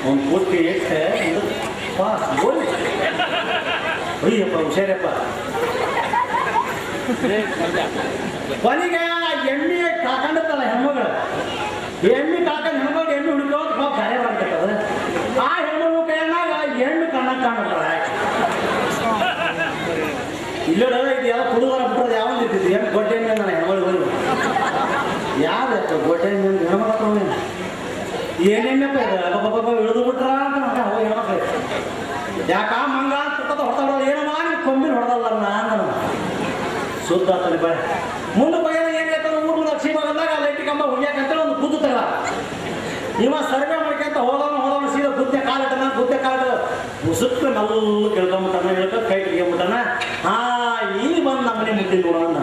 ಒಂದು ಪೂರ್ತಿ ಎಷ್ಟು ಪಾಸ್ ಗೋಲಿ ಅಯ್ಯಪ್ಪ ಹುಷಾರಪ್ಪ. ಕೊನೆಗೆ ಎಮ್ಮೆ ಕಾಕೊಂಡಿರ್ತಾಳೆ ಹೆಣ್ಮಗಳು, ಎಮ್ಮೆ ಕಾಕೊಂಡು ಹೆಣ್ಮಗಳು ಎಮ್ಮೆ ಹುಡುಕೋದು ಪಾಪ ಗಾಯ ಮಾಡ್ತಿರ್ತದೆ. ಆ ಹೆಣ್ಮಗಳು ಕೈಯಾಗ ಎಮ್ಮೆ ಕಣ್ಣಾಗ ಕಾಣಿರ್ತಾಳೆ. ಇಲ್ಲ ಇದು ಯಾವ ಕುಡುಗರ ಬಿಟ್ಟರೆ ಯಾವ್ದು ಇರ್ತಿದ್ದು ಏನು ಗೊಡ್ಡೆ ಎಮ್ಮೆ ನಾನು ಹೆಣ್ಮಗಳು ಬಂದು ಯಾವ್ದು ಗೊಡ್ಡೆ ಎಮ್ಮೆ ಹೆಣ್ಮಕ್ಳು ಏನೆಮ್ಮೆಪ್ಪ ಇದು ಇಳಿದು ಬಿಟ್ರ ಅಂತ ಹೆಣ್ಮಕ್ಳು ಯಾಕ ಮಂಗ ಅಂತ ಹೊಡ್ತಾಡೋದು ಏನೋ ಮಾಡಿ ಕೊಂಬಿನ ಹೊಡೆದಲ್ಲ ನಾನು ಸುತ್ತ ಆಗ್ತಾನೆ ಬರ ಮುಂದೆ ಬಯ್ಯ ಏನಾಯ್ತದ ಊರು ಮುಂದೆ ಅಕ್ಷಿ ಬಂದಾಗ ಲೈಟಿ ಕಂಬ ಹುಯ್ಯಾಕಂತೇಳಿ ಒಂದು ಗುದ್ದು ತಗ ಇವ ಸರ್ವೆ ಮಾಡ್ಕೊಂತ ಹೋದವನು ಸೀದಾ ಗುದ್ದೆ ಕಾಲಿಟ್ಟನ ಗುದ್ದೆ ಕಾಲು ಮುಸುಕ್ಕು ನಲ್ಲು ಕೇಳ್ಕೊಂಬಿಟ್ಟಾನ ಹೇಳ್ಕ ಕೈ ತೆಗಿಬಿಟ್ಟಾನ. ಈಗ ಬಂದು ನಮ್ಮ ಮನೆ ಮುಟ್ಟಿದ್ದು ನೋಡ ಅಂದ.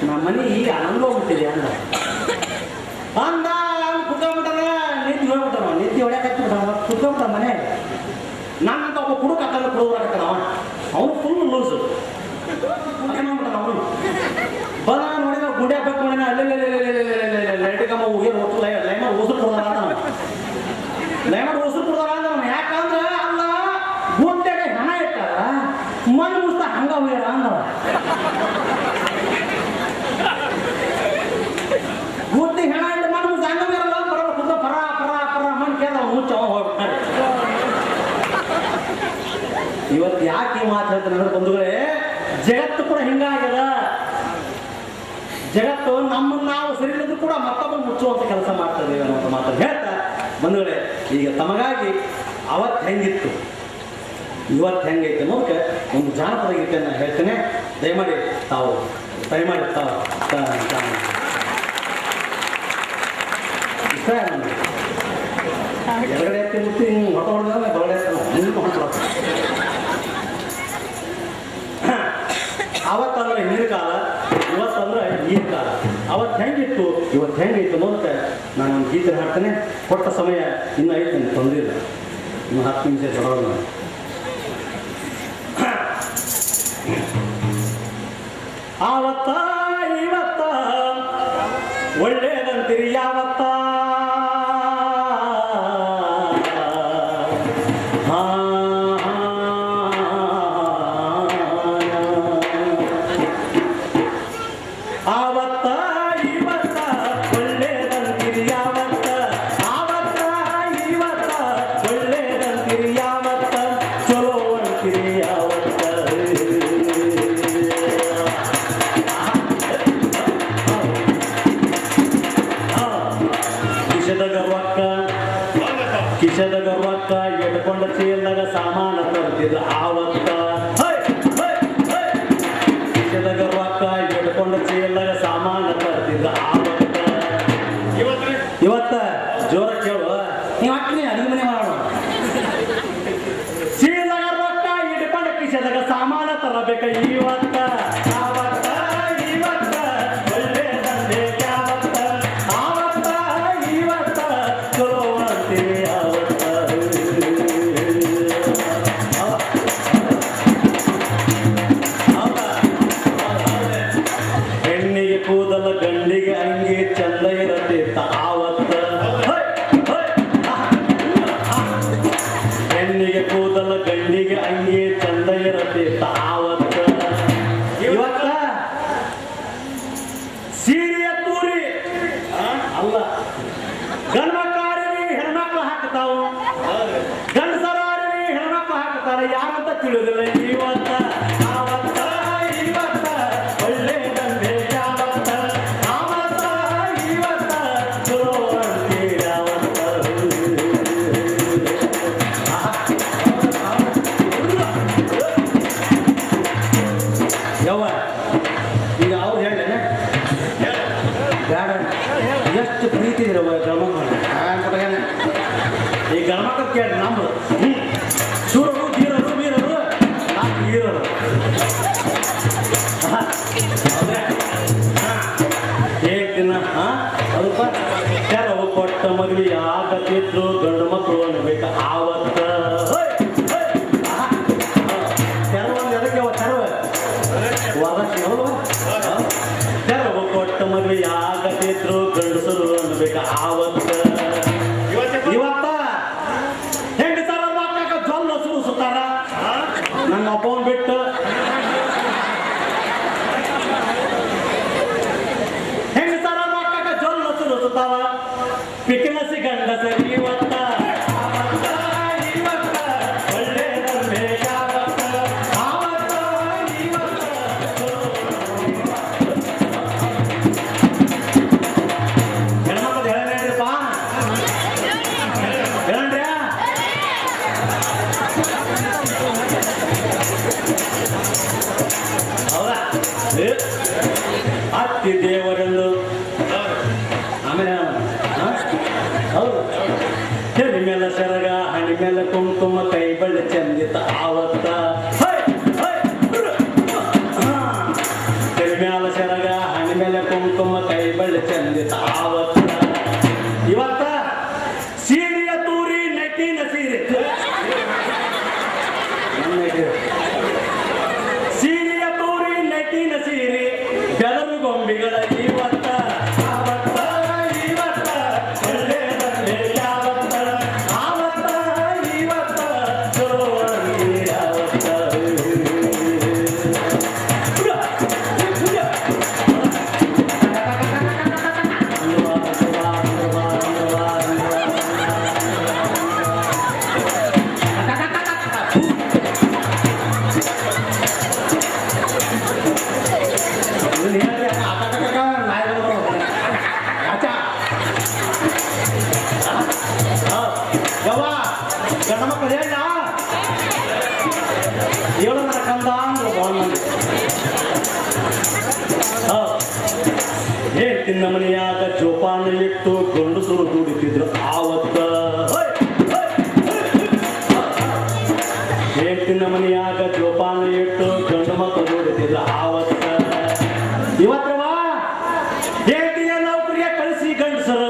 ನಮ್ಮ ಮನೆ ಈಗ ಆನಂದ ಹೋಗ್ಬಿಟ್ಟಿದೆ ಅಂದ ಅಂದ ಕುತ್ಕೊಂಡ್ಬಿಟ್ಟಾನ. ನಿಂತು ಹೋಗ್ಬಿಟ್ಟಾನ, ನಿಂತು ಹೊಡ್ಯಾಕತ್ಬಿಟ್ಟಾನ, ಕುತ್ಕೊಂಡ್ಬಿಟ್ಟ ಮನೆ. ನನ್ನಂತ ಒಬ್ಬ ಕುಡುಕ ಹಾಕಲ್ಲ ಕುಡುಗರಾಕತ್ತಾನ ಅವನು ಫುಲ್ ಲೂಸು ಅವನು ಬಲ ನೋಡಿದ ಗುಡಿ ಹಾಕಬೇಕು ನೋಡಿನ ಲೈಟ್ ಕಂಬ ಏನು ಲೈಮರ್ ಉಸಿರು ಕೊಡ್ದಾರ ಲೈಮರ್ ಉಸಿರು ಕೊಡ್ದಾರ ಅಂದ. ಯಾಕಂದ್ರೆ ಅಲ್ಲ ಗುಡ್ಡೆಗೆ ಹಣ ಇಟ್ಟಾರ ಮಣ್ಣು ಮುಸ್ತ ಹಂಗ ಹೋಗ್ಯಾರ ಅಂದ. ಗುಡ್ಡಿ ಹೆಣ ಇಟ್ಟು ಮಣ್ಣು ಮುಸ್ತ ಹಂಗ ಹೋಗ್ಯಾರಲ್ಲ ಬರೋಲ್ಲ ಕುದ್ರ ಪರ ಪರ ಪರ ಮಣ್ಣು ಕೇಳ ಮುಚ್ಚ ಹೋಗ್ಬಿಟ್ಟಾರೆ. ಇವತ್ತು ಯಾಕೆ ಈ ಮಾತು ಹೇಳ್ತಾರೆ ಅಂದ್ರೆ ಬಂಧುಗಳೇ, ಜಗತ್ತು ಕೂಡ ಹಿಂಗಾಗ್ಯದ. ಜಗತ್ತು ನಮ್ಮನ್ನು ನಾವು ಸರಿಲಿದ್ದು ಕೂಡ ಮತ್ತೊಬ್ಬ ಮುಚ್ಚುವಂತ ಕೆಲಸ ಮಾಡ್ತದೆ ಅನ್ನೋ ಮಾತು ಹೇಳ್ತಾ ಬಂಧುಗಳೇ, ಈಗ ತಮಗಾಗಿ ಅವತ್ತು ಹೆಂಗಿತ್ತು ಇವತ್ತು ಹೆಂಗೈತೆ ಅನ್ನೋದಕ್ಕೆ ಒಂದು ಜಾನಪದ ಗೀತೆಯನ್ನು ಹೇಳ್ತೇನೆ. ದಯಮಾಡಿ ತಾವು ಇಷ್ಟ ಎಡಗಡೆ ಎತ್ತಿ ಮುಟ್ಟಿ ಹಿಂಗೆ ಹೊರ ಹೊಡೆದ್ರೆ ಬರಡೆ ಹೊಂಟ ಅವತ್ತಂದ್ರೆ ಹಿಂದಿನ ಕಾಲ, ಇವತ್ತಂದ್ರೆ ಈಗಿನ ಕಾಲ. ಅವತ್ತು ಹೆಂಗಿತ್ತು ಇವತ್ತು ಹೆಂಗೈತು ಅನ್ನೋದಕ್ಕೆ ನಾನು ಒಂದು ಗೀತೆ ಹಾಡ್ತೇನೆ. ಕೊಟ್ಟ ಸಮಯ ಇನ್ನೂ ಐತೆ, ತೊಂದರೆ ಇಲ್ಲ, ಇನ್ನು 10 ನಿಮಿಷ ತೊಗೊಳ್ಳೋಣ. ಆವತ್ತ ಇವತ್ತ ಒಳ್ಳೇದಂತೀರಿ ಯಾವತ್ತ ಕಿಶೆದಾಗ ರೊಕ್ಕ ಎಡ್ಕೊಂಡ ಚೀಲದಾಗ ಸಾಮಾನ ತರ್ತಿದ್ದು ಆವತ್ತ. ಕಿಶೆದಾಗ ರೊಕ್ಕ ಎಡ್ಕೊಂಡ ಚೀಲದಾಗ ಸಾಮಾನ ತರ್ತಿದ್ದು ಆವತ್ತ. ಇವತ್ತ ಜೋರ ಕೇಳು, ನೀವು ಹಾಕ್ತೀನಿ ಅಡಿಗೆ ಮನೆ ಮಾಡೋಣ. ಚೀಲದಾಗ ರೊಕ್ಕ ಇಟ್ಕೊಂಡ ಕಿಶೆದಾಗ ಸಾಮಾನ ತರಬೇಕ ಇವತ್ತ. ಯಾರಂತ ತಿಳಿದಿಲ್ಲ ಇವತ್ತ. ಆವತ್ತ ಇವತ್ತ ಒಳ್ಳೆದಂದೆ ಯಾವತ್ತ. ಆವತ್ತ ಇವತ್ತ ಚಲೋ ಅಂತೀರ ಯಾವತ್ತ. ಯವ್ವ ಈಗ ಅವ್ರು ಹೇಳೇನೆ ಬೇಡ ಎಷ್ಟು ಪ್ರೀತಿ ಇರವ ಗಣಮಕ್ಕಳು ಈ ಗಣಮಕ್ಕಳು ಕೇಳಿ ನಮ್ದು ಸೂರರು ಬೀರರು ಬೀರರು ನಾಲ್ಕು ಬೀರರು ಹೇಗಿನ ಅದಪ್ಪ ಕೆಲವು ಕೊಟ್ಟ ಮದುವೆ ಆಗತ್ತಿದ್ರು ಗಂಡು ಮಕ್ಕಳು ಅನ್ಬೇಕ ಆವತ್ತ. ಕೆಲವೊಂದು ಎದಕ್ಕೆ ತೆರವು ವರದಕ್ಷಿಣೆ ತೆರವು ಕೊಟ್ಟ ಮದುವೆ ಆಗತ್ತಿದ್ರು ಗಂಡಸರು ಅನ್ಬೇಕ ಆವತ್ತ. ಇವತ್ತ ಹೆಣ್ಣಿ ಮೇಲೆ ಸೆರಗ ಹಣಿ ಮೇಲೆ ಕುಂಕುಮ ಕೈ ಬಳ್ಳಿ ಚಂದಿತ ಆವತ್ತ ಹೆಣ್ಣಿ ಮೇಲೆ ಸೆರಗ ಹಣಿ ಮೇಲೆ ಕುಂಕುಮ ಕೈ ಬಳ್ಳಿ ಚಂದಿತ ಆವತ್ತ ಇವತ್ತ ಸೀರೆಯ ತೂರಿ ನೆಟ್ಟಿನ ಸೀರೆ ಸೀರೆಯ ತೂರಿ ನೆಟ್ಟಿನ ಸೀರೆ ಬೆದರು ಗೊಂಬಿಗಳ ಇವತ್ತ ಹೇಳ್ತಿನ್ನ ಮನೆಯಾಗ ಜೋಪಾನ ಇಟ್ಟು ಗಂಡಸರು ದುಡಿತಿದ್ರು ಆವತ್ತ ಹೇಳ್ತಿನ್ನ ಮನೆಯಾಗ ಜೋಪಾನ ಇಟ್ಟು ಗಂಡು ಮಕ್ಕಳು ದುಡಿತಿದ್ರು ಆವತ್ತ ಇವತ್ತವ ಹೇಳ್ತಿನ ನೌಕರಿಯ ಕಳಿಸಿ ಗಂಡಸರು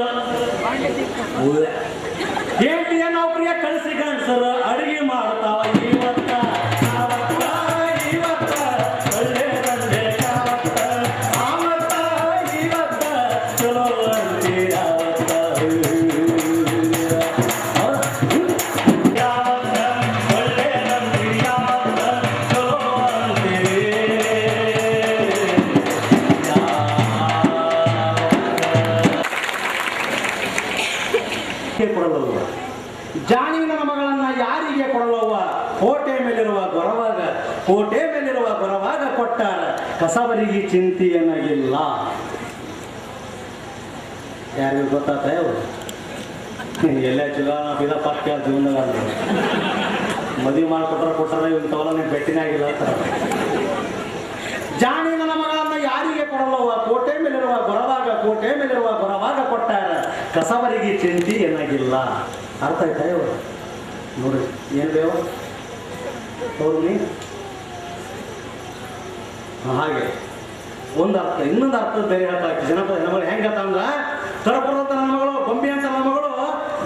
ಹೇಳ್ತಿನ ನೌಕರಿಯ ಕಳಿಸಿ ಗಂಡಸರು ಅಡಿಗೆ ಮಾಡ್ತಾವ ಇವತ್ತ ಕೊಡಲವ್ವ ಜಾಣಿನ ಮಗಳನ್ನ ಯಾರಿಗೆ ಕೊಡಲವ್ವ ಕೋಟೆ ಮೇಲಿರುವ ಗೊರವಾಗ ಕೋಟೆ ಮೇಲಿರುವ ಗೊರವಾಗ ಕೊಟ್ಟಾರ ಕಸಬರಿಗೆ ಚಿಂತೆಯನ್ನಾಗಿಲ್ಲ ಯಾರಿಗೂ ಗೊತ್ತಾತ ಎಲ್ಲ ಚುಲ ಬಿದ ಪಕ್ಕ ಜೀವನದಾಗ ಮದುವೆ ಮಾಡಿಕೊಟ್ರ ಇಂಥವಲ್ಲ ನೀವು ಭೇಟಿನೇ ಆಗಿಲ್ಲ ಜಾಣಿ ನನ್ನ ಮಗಳನ್ನ ಯಾರಿಗೆ ಕೊಡಲವ್ವ ಕೋಟೆ ಮೇಲಿರುವ ಗೊರವಾಗ ಕೋಟೆ ಮೇಲಿರುವ ಗೊರವಾಗ ಕೊಟ್ಟಾರ ಕಸಬರಿಗೆ ಚಿಂತೆ ಏನಾಗಿಲ್ಲ ಅರ್ಥ ಆಯ್ತಾ ಇವರು ನೋಡ್ರಿ ಏನು ಬೇವ ಅವ್ರಿ ಹಾಗೆ ಒಂದು ಅರ್ಥ ಇನ್ನೊಂದು ಅರ್ಥ ಬೇರೆ ಹೇಳ್ತಾ ಜನಪದ ಹೆಣ್ಮಗಳು ಹೆಂಗತ್ತ ಅಂದ್ರ ಕರಪುರದ ನನ್ನ ಮಗಳು ಗೊಂಬೆ ಅಂತ ನನ್ನ ಮಗಳು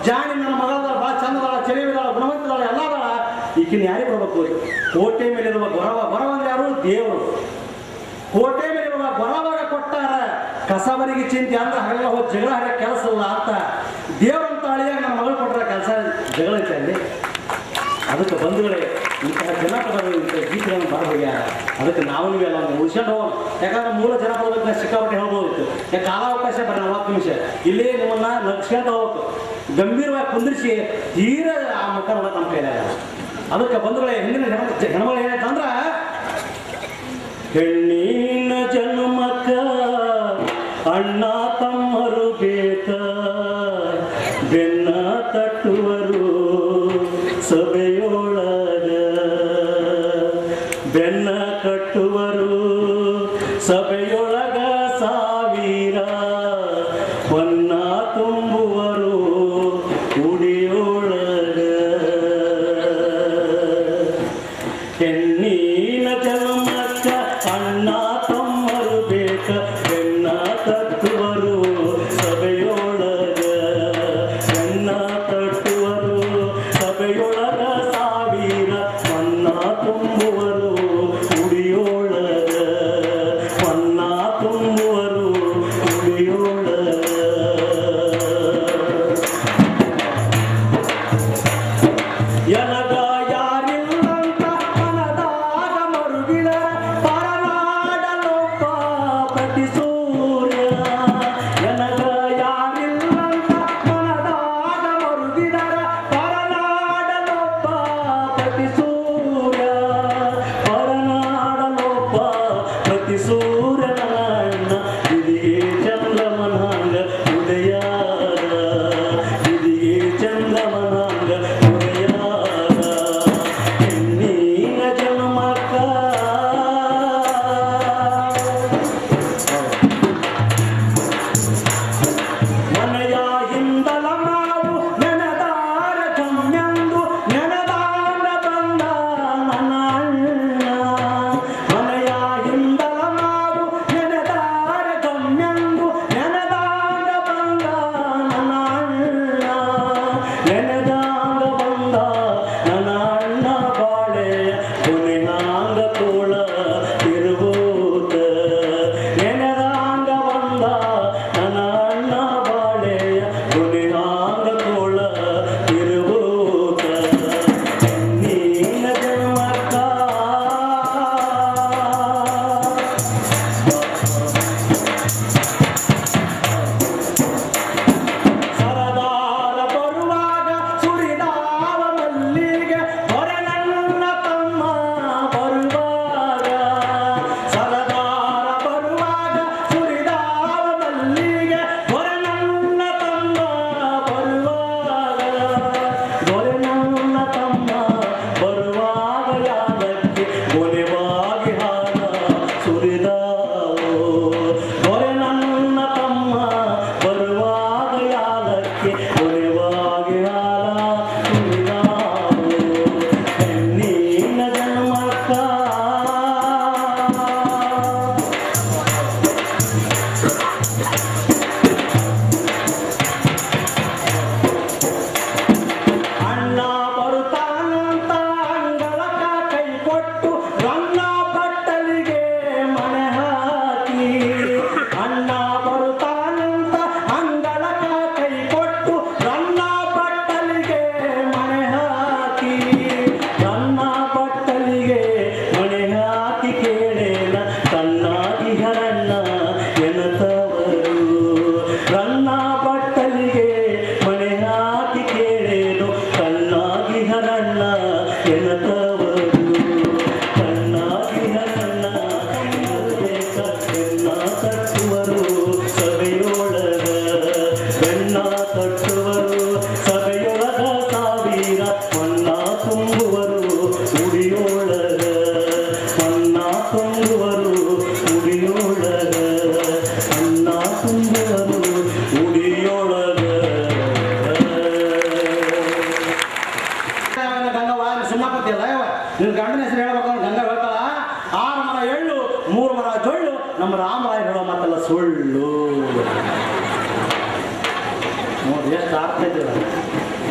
ಜಾಣಿ ನನ್ನ ಮಗಳದಾಳ ಭಾಳ ಚಂದದಾಳ ಚೆಲುವಿದಾಳ ಗುಣವಂತದಾಳ ಎಲ್ಲದಾಳ ಈಗಿನ ಯಾರಿಗೆ ಕೊಡ್ಬೇಕು ಕೋಟೆ ಮೇಲಿರುವ ಗೊರವ ಅಂದ್ರೆ ಯಾರು ದೇವರು ಕೋಟೆ ಮೇಲಿರುವ ಗೊರವಾಗ ಕೊಟ್ಟಾರ ಕಸಬರಿಗೆ ಚಿಂತೆ ಅಂದ್ರೆ ಹಾಗೆಲ್ಲ ಹೋಗಿ ಜಗಳ ಹಾಗೆ ಕೆಲಸ ಇಲ್ಲ ಅಂತ ದೇವರಂತ ಅಳಿಯಾಗ ನನ್ನ ಮಗಳು ಕೊಟ್ಟರೆ ಕೆಲಸ ಜಗಳ ಐತೆ ಅಲ್ಲಿ ಅದಕ್ಕೆ ಬಂಧುಗಳೇ ಇಂತಹ ಜನಪದಗಳು ಇಂಥ ಗೀತೆಗಳನ್ನು ಬರಹೋಗ್ಯಾರ ಅದಕ್ಕೆ ನಾವು ನೀವೆಲ್ಲ ಒಂದು ಉಳಿಸ್ಕೊಂಡು ಹೋಗೋಣ ಯಾಕಂದ್ರೆ ಮೂಲ ಜನಪದ ಬಗ್ಗೆ ಸಿಕ್ಕಾಪಟ್ಟೆ ಹೇಳ್ಬೋದಿತ್ತು ಯಾಕೆ ಕಾಲಾವಕಾಶ ಬರೀ 40 ನಿಮಿಷ ಇಲ್ಲೇ ನಿಮ್ಮನ್ನ ನಗ್ಸ್ಕೊಂತ ಹೋಗ್ಬೇಕು ಗಂಭೀರವಾಗಿ ಕುಂದಿರಿಸಿ ತೀರಾ ಆ ಮುಖ ನೋಡೋಕೆ ನಮ್ಮ ಕೈಲಾಗ ಅದಕ್ಕೆ ಬಂಧುಗಳೇ ಹಿಂದಿನ ಹೆಣ್ಮಗಳು ಏನಾಯ್ತಂದ್ರ ಹೆಣ್ಣಿನ ಜನ್ಮಕ್ಕ ಅಣ್ಣ ತಮ್ಮರು ಬೇಕ ಬೆನ್ನ ತಟ್ಟುವರು ಸಭೆಯೊಳಗ ಬೆನ್ನ ಕಟ್ಟುವರು ಸಭೆಯೊಳಗ ಸಾವಿರ ಹೊನ್ನ ತುಂಬುವರು ಉಡಿಯೊಳಗ ಹೆಣ್ಣಿನ ಜನ್ಮಕ್ಕ ಅಣ್ಣ ತಮ್ಮರು ಬೇಕ ಬೆನ್ನ ತಟ್ಟುವರು ಸಭೆಯೊಳಗ ಬೆನ್ನ ತಟ್ಟು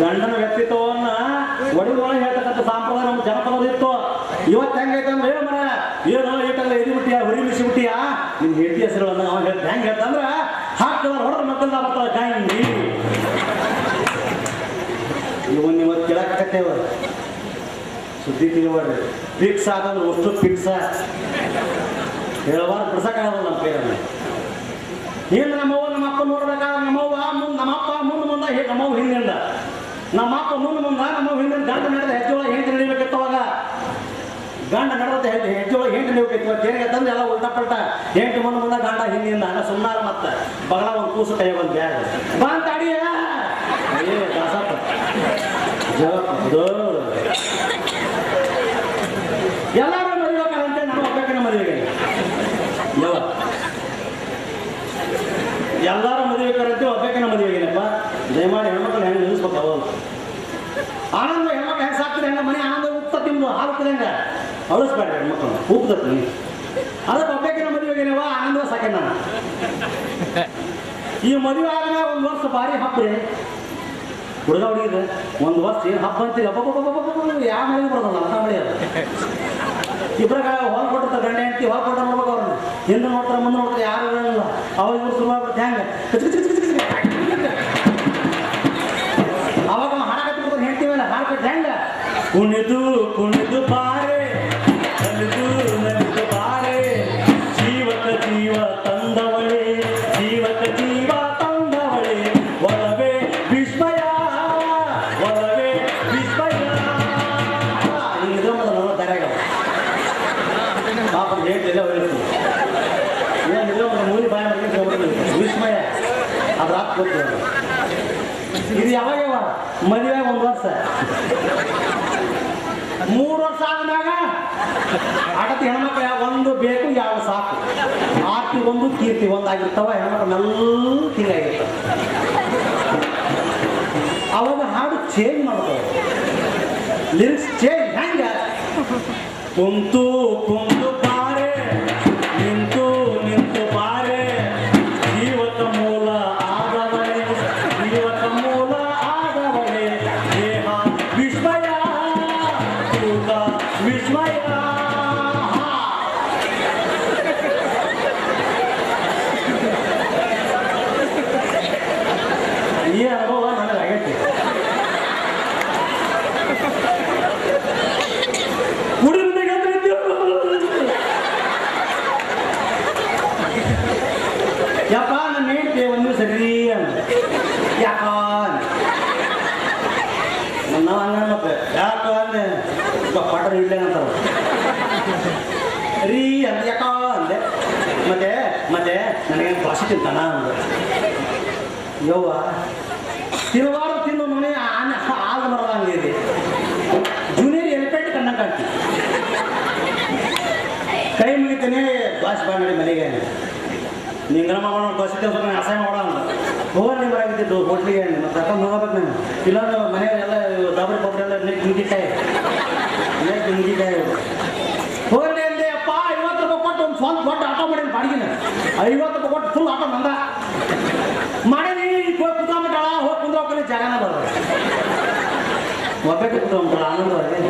ಗಂಡನ ವ್ಯಕ್ತಿತ್ವವನ್ನ ಒಳಗೆ ಹೇಳ್ತಕ್ಕಂಥ ಸಂಪ್ರದಾಯ ನಮ್ಮ ಜನಪದದಿತ್ತು. ಇವತ್ತು ಹೆಂಗೈತೆ ಅಂದ್ರೆ ಮರ ಏನೋ ಈಟಲ್ಲ ಎದಿ ಬಿಟ್ಟಿಯಾ ಹುರಿ ಮಿಸಿ ಬಿಟ್ಟಿಯಾ ನಿನ್ ಹೆಂಡತಿ ಹೆಸರುಗಳನ್ನ ಅವ ಹೇಳ್ತ ಹೆಂಗೆ ಹೇಳ್ತಂದ್ರ ಹಾಕ್ತದ ಹೊಡೆದ ಮಕ್ಕಳ ಬರ್ತಾವ ಗಾಂಗಿ ಇವತ್ತು ಕೇಳಕತ್ತೇವ ಸುದ್ದಿ ತಿಳಿಬಾರ್ರಿ. ಫಿಕ್ಸ್ ಆದಂದ್ರೆ ಅಷ್ಟು ಫಿಕ್ಸ್ ಹೇಳಬಾರ್ದು ಬಿಡ್ಸಕ್ಕಾಗಲ್ಲ ನಮ್ಮ ಕೈಯಲ್ಲಿ. ಹಿಂದೆ ನಮ್ಮವ್ವ ನಮ್ಮ ಅಪ್ಪ ನೋಡ್ಬೇಕಾದ್ರೆ ನಮ್ಮವ್ವ ಮುಂದೆ ನಮ್ಮಪ್ಪ ಮುಂದೆ ಹೇಗೆ ನಮ್ಮವ್ವ ಹಿಂದಿಂದ ನಮ್ಮ ಅಪ್ಪ ಮುಂದೆ ನಮ್ಮವ್ವ ಹಿಂದಿನ ಗಂಡ ನಡೆದ ಹೆಜ್ಜೆಯೊಳಗೆ ಹೆಂಡತಿ ನಡಿಬೇಕಿತ್ತು. ಅವಾಗ ಗಂಡ ನಡೆದ ಹೆಜ್ಜೆಯೊಳಗೆ ಹೆಂಡತಿ ನಡಿಬೇಕಿತ್ತು. ತೇರಿಗೆ ತಂದು ಎಲ್ಲ ಉಲ್ಟಾ ಪಲ್ಟ ಹೆಂಡತಿ ಮುಂದೆ ಗಂಡ ಹಿಂದಿಂದ ಹಂಗ ಸುಮ್ಮನಾರ ಮತ್ತೆ ಬಗಲ ಒಂದು ಕೂಸು ಕೈ ಬಂದು ಬ್ಯಾಗ್ ಬಂತ ಅಡಿಯ ದಾಸಪ್ಪ ಎಲ್ಲರೂ ಮದುವೆಕಾರಂತೆ ನಮ್ಮ ಒಬ್ಬಾಕಿನ ಮದುವೆಗೆ ಎಲ್ಲರೂ ಮದುವೆಕಾರಂತೆ ಒಬ್ಬಾಕಿನ ಮದುವೆಗೇನಪ್ಪ. ದಯಮಾಡಿ ಹೆಣ್ಮಕ್ಳು ಹೆಂಗೆ ನಿಲ್ಲಿಸ್ಬೇಕು ಅವಾಗ ಆನಂದ ಹೆಣ್ಮಕ್ಳು ಹೆಂಗೆ ಸಾಕ್ತಾರೆ ಹೆಂಗೆ ಮನೆ ಆನಂದ ಉಪ್ತ ತಿಂದು ಹಾಕ್ತದೆ ಹೆಂಗೆ ಅಳಿಸ್ಬೇಡ್ರಿ ಹೆಣ್ಮಕ್ಳು ಉಪ್ತತ್ ನೀ ಅದಕ್ಕೆ ಒಬ್ಬಾಕಿನ ಮದುವೆಗೇನವ ಆನಂದ ಸಾಕೆ ನಾನು. ಈ ಮದುವೆ ಆದ್ಮೇಲೆ ಒಂದು ವರ್ಷ ಭಾರಿ ಹಬ್ಬ ಹುಡುಗ ಹುಡುಗಿದ್ರೆ ಒಂದು ವರ್ಷ ಏನು ಹಬ್ಬ ಅಂತೀರಿ ಹಬ್ಬ ಯಾವ ಮಳೆ ಬರೋದಲ್ಲ ಅಂತ ಮಳೆ ಅದು ಇಬ್ಬರಾಗ ಹೊಲ ಕೊಟ್ಟಿರ್ತಾರೆ ಗಂಡ ಹೆಂಡತಿ ಹೊಲ ಕೊಟ್ಟ ನೋಡ್ಬೇಕು ಅವ್ರನ್ನ ಹಿಂದೆ ನೋಡ್ತಾರೆ ಮುಂದೆ ನೋಡ್ತಾರೆ ಯಾರು ಇರೋಲ್ಲ ಅವಾಗ ಇವ್ರು ಶುರುವಾಗ್ಬಿಡುತ್ತೆ ಹೆಂಗೆ ಅವಾಗ ಹಾಡ ಕಟ್ಬಿಡ್ತಾರೆ ಹೆಂಡತಿ ಮೇಲೆ ಹಾಡು ಕಟ್ಟಿ ಹೆಂಗೆ ಕುಣಿದು ಕುಣಿದು ಬಾರೆ ನಲಿದು ನಲಿದು ಬಾರೆ ಜೀವಕ ಜೀವ ತಂದವಳೆ ಜೀವಕ ಜೀವ ತಂದವಳೆ ಒಲವೇ ವಿಸ್ಮಯ ಒಲವೇ ವಿಸ್ಮಯ ಹಿಂಗಿದ್ರೆ ಮತ್ತೆ ನಮ್ಮ ತರೆಗ ಪಾಪ ಹೇಳ್ತಿಲ್ಲ ಏನಿಲ್ಲ ಒಂದು ಮೂಲಿ ಬಾಯ ವಿಸ್ಮಯ ಅದ್ರ ಹಾಕ್ಬೇಕು. ಇದು ಯಾವಾಗ ಮದುವೆ ಒಂದು ವರ್ಷ 3 ವರ್ಷ ಆದ್ಮ್ಯಾಗ ಆಟತಿ ಹೆಣ್ಮಕ್ಳು ಒಂದು ಬೇಕು ಯಾವ ಸಾಕು ಆರ್ತಿ ಒಂದು ಕೀರ್ತಿ ಒಂದಾಗಿರ್ತಾವ ಹೆಣ್ಮಕ್ಳು ನಲ್ತಿಂಗಾಗಿರ್ತಾವ. ಅವಾಗ ಹಾಡು ಚೇಂಜ್ ಮಾಡ್ತಾವ ಲಿರಿಕ್ಸ್ ಚೇಂಜ್ ಹೆಂಗ ಕುಂತು ಕುಂತು ಬಾರೆ ನಿಂತು ನಿಂತು ಬಾರೆ ಜೀವಕ ಮೂಲ ಆದವಳೆ ಜೀವಕ ಮೂಲ ಆದವಳೆ ದೇಹ ವಿಸ್ಮಯ ತೂಕ ವಿಸ್ಮಯ. ಈ ಅನುಭವ ನನಗಾಗೈತಿ. ಯಪ್ಪ ನನ್ನ ಹೇಳ್ತೆ ಒಂದು ಸರಿ ಅಂದ್ರೆ ಯಾಕ ನಾವು ಹಂಗನ್ಬೇಕು ಯಾಕ ಅಂದೆ ಪಟ್ರ ಇಲ್ಲೇನಂತಾರ ರೀ ಅಂತ ಯಾಕ ಅಂದೆ ಮತ್ತೆ ಮತ್ತೆ ನನಗೇನು ಭಾಷೆ ತಿಂತಾನ ಅಂದೆ ಯವ್ವ ತಿರುವಾರ ತಿಂದು ಮನೆ ಆಗ ಬರೋದ ಹಂಗಿದೆ ಜೂನಿಯರ್ ಎಲಿಫೆಂಟ್ ಕಣ್ಣ ಕಾಣ್ತಿ ಕೈ ಮುಗಿತೇನೆ ಭಾಷೆ ಬಾಂಗಡಿ ಮನೆಗೆ ನಿಂಗನ ಮಾಡೋಣ ಬಸ್ ನಾನು ಅಸಹ್ಯ ಮಾಡೋಣ ಹೋಗಿ ನೀವು ಬರಾಗಿದ್ದು ಹೋಟ್ಲಿಗೆ ಮತ್ತೆ ತಗೊಂಡು ಹೋಗ್ಬೇಕು ನಾನು ಇಲ್ಲ ಮನೆಯಲ್ಲ ದಾಬರಿ ಪಬ್ರಿ ಎಲ್ಲ ನುಗ್ಗಿಕಾಯಿ ನುಗ್ಗಿಕಾಯಿ ಹೋಗ್ಲಿ ಅಂದೆ ಅಪ್ಪ 50 ರೂಪಾಯಿ ಕೊಟ್ಟು ಒಂದು ಸ್ವಂತ ದೊಡ್ಡ ಆಟೋ ಮಾಡೀನಿ ಬಾಡಿಗೆನ 50 ರೂಪಾಯಿ ಕೊಟ್ಟು ಫುಲ್ ಆಟೋ ನಂದ ಮಾಡೀನಿ ಹೋಗಿ ಕುತ್ಕೊಂಬಿಟ್ಟಾಳ ಹೋಗಿ ಕುಂದ್ರೋಕೆ ಜಾಗನ ಬರೋದು ಒಬ್ಬಕ್ಕೆ ಕುತ್ಕೊಂಬಿಟ್ಟಾಳ ಆನಂದವಾಗಿ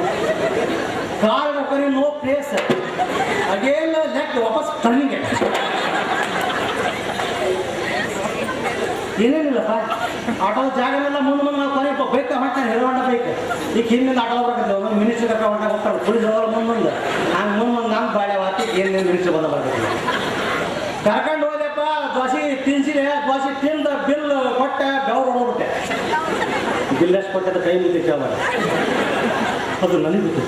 ಕಾರ್ ಹೋಗ್ರಿ ನೋ ಪ್ಲೇಸ್ ಅಗೇನ್ ಲೆಕ್ಕ ವಾಪಸ್ ಟರ್ನಿಂಗ್ ಏನೇನಿಲ್ಲಪ್ಪ ಆಟೋದ ಜಾಗನೆಲ್ಲ ಮುಂದೆ ಮುಂದೆ ನಾವು ಕೊನೆ ಬೈಕ್ ಮಾಡ್ತಾನೆ ಹಿರೋಂಡ ಬೈಕ್ ಈಗ ಹಿಂದಿಂದ ಆಟೋ ಬರ್ತದೆ ಒಂದು ಮಿನಿಸ್ಟರ್ ಕರ್ಕ ಹೊಂಟಾಗ ಹೋಗ್ತಾರೆ ಪೊಲೀಸ್ ಹೋಗೋರು ಮುಂದೆ ಹಂಗೆ ಮುಂದೆ ನಾನು ಬಾಳೆ ವಾತಿ ಏನೇನು ಮಿನಿಸ್ಟರ್ ಬಂದ ಬರ್ತೈತಿ ಕರ್ಕೊಂಡು ಹೋದೆಪ್ಪ ದೋಸೆ ತಿನ್ಸಿದೆ ದೋಸೆ ತಿಂದ ಬಿಲ್ ಕೊಟ್ಟೆ ಬೆವರು ಹೋಗ್ಬಿಟ್ಟೆ ಬಿಲ್ ಎಷ್ಟು ಕೊಟ್ಟೆ ಕೈ ಮುಗಿತು ಅವಾಗ ಅದು ನನಗೆ ಗೊತ್ತು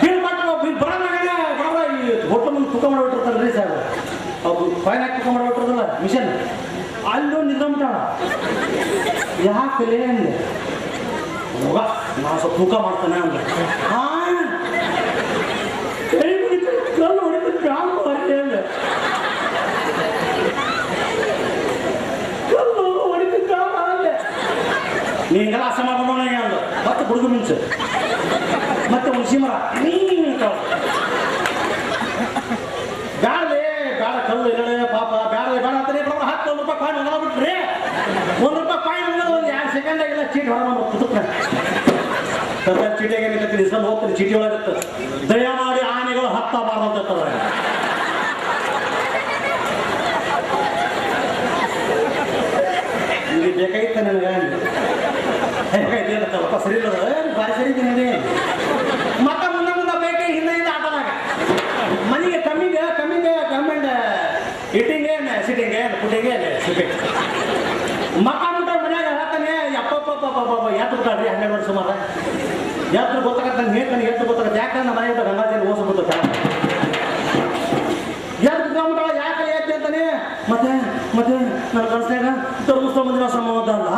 ಬಿಲ್ ಮಾಡ್ತಾರೆ ಬಿಲ್ ಬರೋದಾಗ ಬರೋದ ಈ ಹೋಟ್ಲು ಮುಂದೆ ತೂಕ ಮಾಡಿಬಿಟ್ಟಿರ್ತಾರೆ ರೀ ಸಾಹೇಬ್ ಅವ್ರು ಫೈನ್ ಹಾಕಿ ತೂಕ ಮಾಡಿಬಿಟ್ಟಿರ್ತಲ್ಲ ಮಿಷನ್ ಅಲ್ಲೂ ನಿಂತ್ಕೊಂಬಿಟ್ಟಾಳ ಯಾಕೆ ಅಂದೆ ಹೋಗ ನಾ ಸ್ವಲ್ಪ ತೂಕ ಮಾಡ್ತಾನೆ ಅಂದ್ರೆ ಹಾಂ ಕೈ ಮುಗಿತು ಕಲ್ಲು ಹೊಡಿತು ಕಾಲು ಹೊರಗೆ ಅಂದೆ ಕಲ್ಲು ಹೊಡಿತು ಕಾಲು ಅಂದೆ ನೀಗೆಲ್ಲ ಅಸಮ ಮಾಡೋಣ ಅಂದ ಮತ್ತೆ ಹುಡುಗ ಮಿಂಚು ಮತ್ತೆ ಹುಣಸಿ ಮರ ಬ್ಯಾಡಲೇ ಬೇಡ ಕಲ್ಲು ಇಲ್ಲ ಪಾಪ ಬೇಡ ಬೇಡ ಅಂತಾನೆ ಹಾಕಿ 1 ರೂಪಾಯಿ ಕಾಯಿನ್ ಬಿಟ್ರಿ 1 ರೂಪಾಯಿ ಕಾಯಿನ್ ಒಂದು ಇಲ್ಲ ಚೀಟಿ ಹೊರ ಕುದುಕ್ರೆ ಚೀಟಿಗೆ ಇಸ್ಕೊಂಡು ಹೋಗ್ತಾರೆ. ಚೀಟಿ ಒಳಗತ್ತ ದಯಮಾಡಿ ಆನೆಗಳು ಹತ್ತಬಾರ್ದಂತವ. ನಿಮಗೆ ಬೇಕಾಗಿತ್ತ ನನಗೆ ಸರಿ ಇಲ್ಲ ಬಾರಿ ಸರಿ ಇದ್ದೀನಿ. ಮತ್ತ ಮುಂದೆ ಮುಂದೆ ಬೇಕೆ ಹಿಂದೆ ಹಿಂದೆ ಆಟದಾಗ ಮನೆಗೆ ಕಮ್ಮಿಗೆ ಗವರ್ಮೆಂಟ್ ಇಟ್ಟಿಂಗೆ ಸಿಟ್ಟಿಂಗೆ ಪುಟ್ಟಿಂಗೆ ಸಿಟ್ಟಿಂಗ್ ಮಕ್ಕ ಮುಟ್ಟ ಮನ್ಯಾಗ ಹೇಳ್ತಾನೆ ಅಪ್ಪಪ್ಪ ಎತ್ತು ಬಿಟ್ಟಾಡ್ರಿ 12 ವರ್ಷ ಸುಮಾರ ಎತ್ತು ಗೊತ್ತಾಗತ್ತ ಹೇಳ್ತಾನೆ ಎತ್ತು ಗೊತ್ತಾಗತ್ತೆ. ಯಾಕಂದ್ರೆ ನಮ್ಮ ಮನೆಯಿಂದ ಗಂಗಾಜಲ್ಲಿ ಓದಿಸ್ಬಿಟ್ಟು ಎದ್ದು ಬಿಟ್ಕೊಂಡ್ಬಿಟ್ಟ ಯಾಕೆ ಎತ್ತು ಅಂತಾನೆ. ಮತ್ತೆ ನನ್ನ ಕನಸಾಗ ಧರ್ಮಸ್ಥಳ ಮಂದಿರ ಸಂಬಂಧ ಅಲ್ಲ,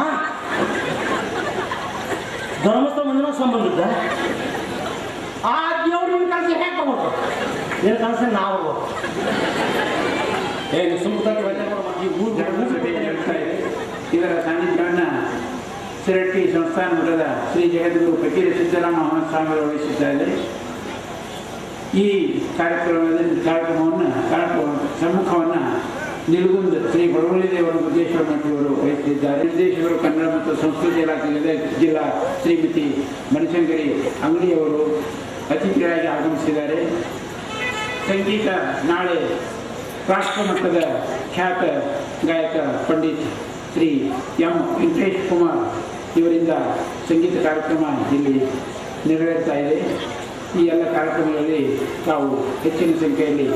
ಧರ್ಮಸ್ಥಳ ಮಂದಿರ ಸಂಬಂಧ ಇದ್ದ ಆ ದೇವ್ರು ನಿನ್ನ ಕನಸಿಗೆ ಹೇಗೆ ತಗೊಂಡ್ರು? ನಿನ್ನ ಕನಸಿಗೆ ನಾವು ಇದರ ಸಾನ್ನಿಧ್ಯವನ್ನು ಸಿರಟ್ಟಿ ಸಂಸ್ಥಾನ ಮಠದ ಶ್ರೀ ಜಗದ್ಗುರು ಫಕೀರ ಸಿದ್ದರಾಮ ಸ್ವಾಮಿಗಳು ವಹಿಸಿದ್ದಾರೆ. ಈ ಕಾರ್ಯಕ್ರಮವನ್ನು ಸಮ್ಮುಖವನ್ನು ನಿಲುಗುಂದ ಶ್ರೀ ಬಡವಳ್ಳಿ ದೇವರ ಬುದ್ದೇಶ್ವರ ಮಠವರು ವಹಿಸಿದ್ದಾರೆ. ನಿರ್ದೇಶಕರು ಕನ್ನಡ ಮತ್ತು ಸಂಸ್ಕೃತಿ ಇಲಾಖೆ ಜಿಲ್ಲಾ ಶ್ರೀಮತಿ ಮಣಿಶಂಕರಿ ಅಂಗಡಿಯವರು ಅತಿಥಿಯಾಗಿ ಆಗಮಿಸಿದ್ದಾರೆ. ಸಂಗೀತ ನಾಳೆ ರಾಷ್ಟ್ರ ಮಟ್ಟದ ಖ್ಯಾತ ಗಾಯಕ ಪಂಡಿತ್ ಶ್ರೀ ಎಂ ವೆಂಕಟೇಶ್ ಕುಮಾರ್ ಇವರಿಂದ ಸಂಗೀತ ಕಾರ್ಯಕ್ರಮ ಇಲ್ಲಿ ನೆರವೇರ್ತಾ ಇದೆ. ಈ ಎಲ್ಲ ಕಾರ್ಯಕ್ರಮಗಳಲ್ಲಿ ತಾವು ಹೆಚ್ಚಿನ ಸಂಖ್ಯೆಯಲ್ಲಿ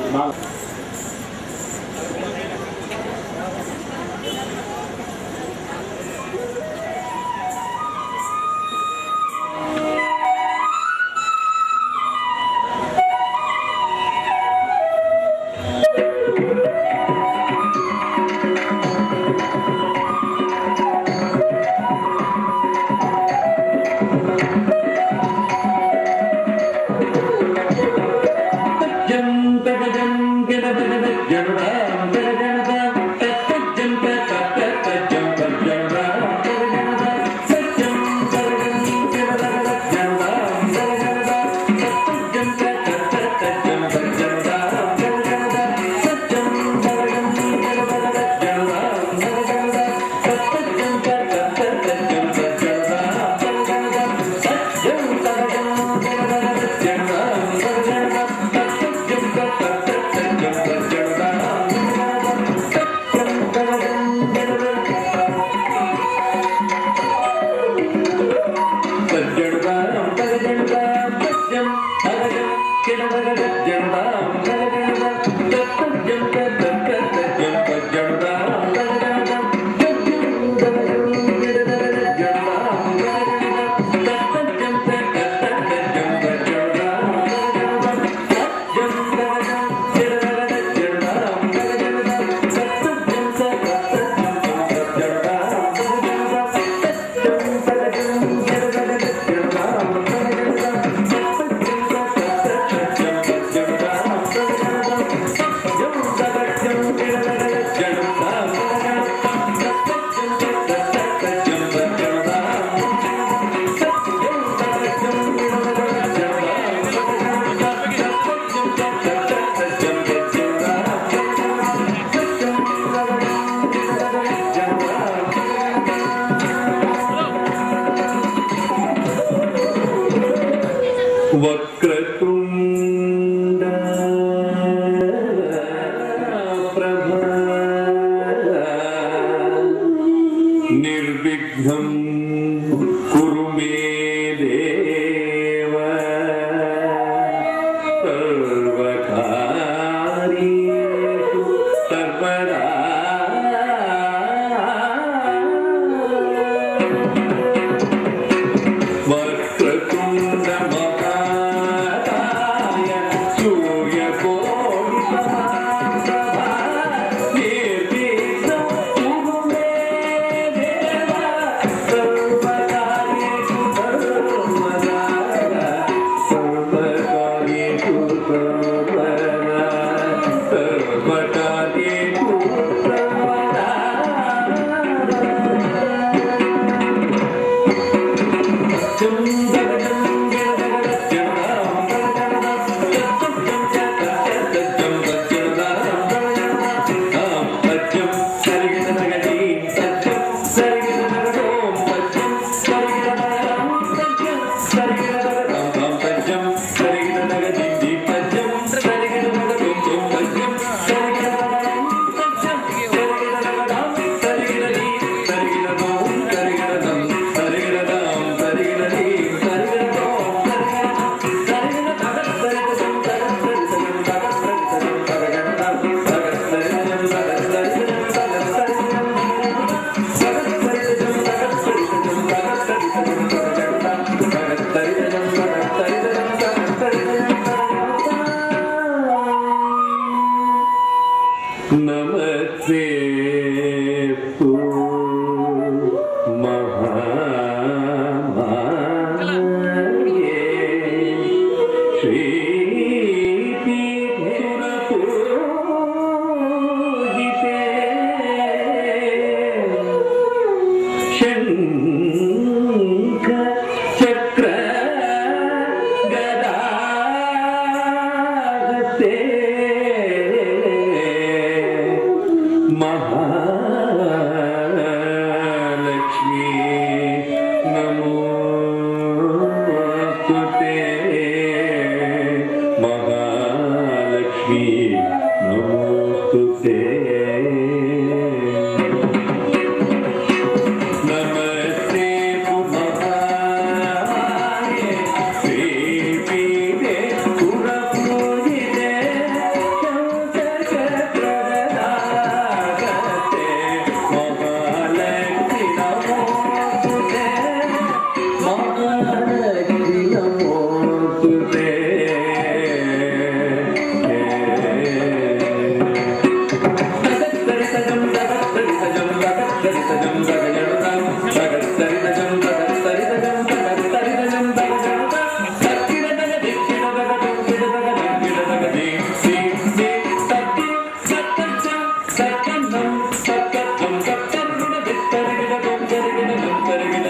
Hare